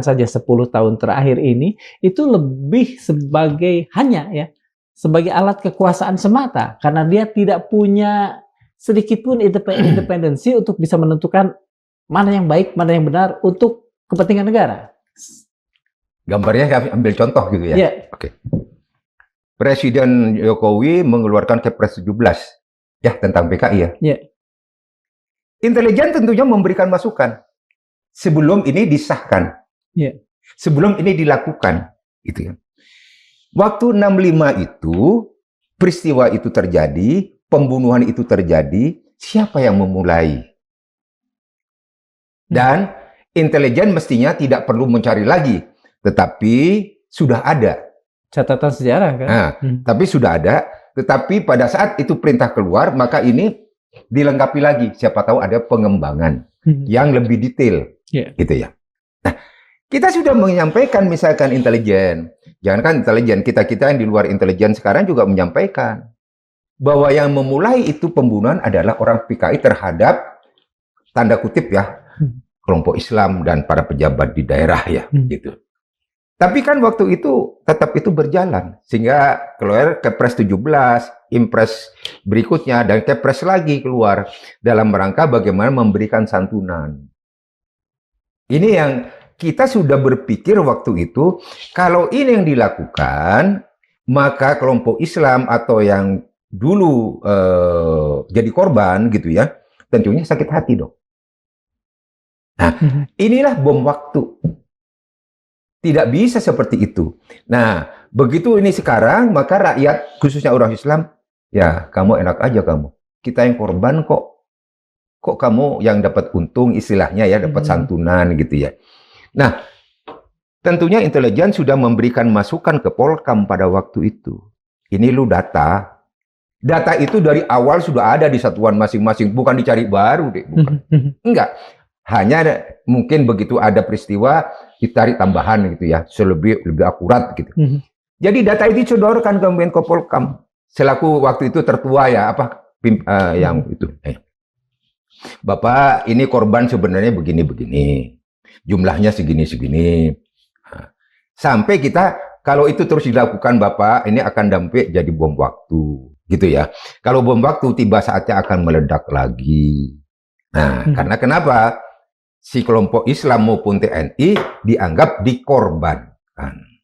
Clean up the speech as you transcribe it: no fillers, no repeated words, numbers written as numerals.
saja 10 tahun terakhir ini itu lebih sebagai sebagai alat kekuasaan semata karena dia tidak punya sedikit pun independensi untuk bisa menentukan mana yang baik, mana yang benar untuk kepentingan negara. Gambarnya saya ambil contoh gitu ya. Yeah. Oke. Presiden Jokowi mengeluarkan Kepres 17 ya tentang PKI ya. Yeah. Intelijen tentunya memberikan masukan sebelum ini disahkan. Yeah. Sebelum ini dilakukan gitu ya. Waktu 65 itu peristiwa itu terjadi, pembunuhan itu terjadi, siapa yang memulai? Dan intelijen mestinya tidak perlu mencari lagi, tetapi sudah ada catatan sejarah kan. Nah, tapi sudah ada, tetapi pada saat itu perintah keluar, maka ini dilengkapi lagi. Siapa tahu ada pengembangan yang lebih detail, gitu ya. Nah, kita sudah menyampaikan misalkan intelijen, jangankan intelijen, kita-kita yang di luar intelijen sekarang juga menyampaikan bahwa yang memulai itu pembunuhan adalah orang PKI terhadap tanda kutip ya kelompok Islam dan para pejabat di daerah ya, gitu. Tapi kan waktu itu tetap itu berjalan sehingga keluar Kepres 17, Impres berikutnya dan Kepres lagi keluar dalam rangka bagaimana memberikan santunan. Ini yang kita sudah berpikir waktu itu, kalau ini yang dilakukan, maka kelompok Islam atau yang dulu jadi korban gitu ya, tentunya sakit hati dong. Nah, inilah bom waktu. Tidak bisa seperti itu. Nah, begitu ini sekarang, maka rakyat, khususnya orang Islam, ya kamu enak aja kamu. Kita yang korban kok. Kok kamu yang dapat untung istilahnya ya, dapat santunan gitu ya. Nah, tentunya intelijen sudah memberikan masukan ke Polkam pada waktu itu. Ini lu data. Data itu dari awal sudah ada di satuan masing-masing, bukan dicari baru deh, bukan. Enggak. Hanya mungkin begitu ada peristiwa ditarik tambahan gitu ya, lebih akurat gitu. Jadi data itu disodorkan ke Menko Polkam selaku waktu itu tertua ya yang itu. Bapak ini korban sebenarnya begini-begini, jumlahnya segini-segini. Sampai kita kalau itu terus dilakukan Bapak, ini akan dampak jadi bom waktu, gitu ya. Kalau bom waktu tiba saatnya akan meledak lagi. Nah, karena kenapa? Si kelompok Islam maupun TNI dianggap dikorbankan.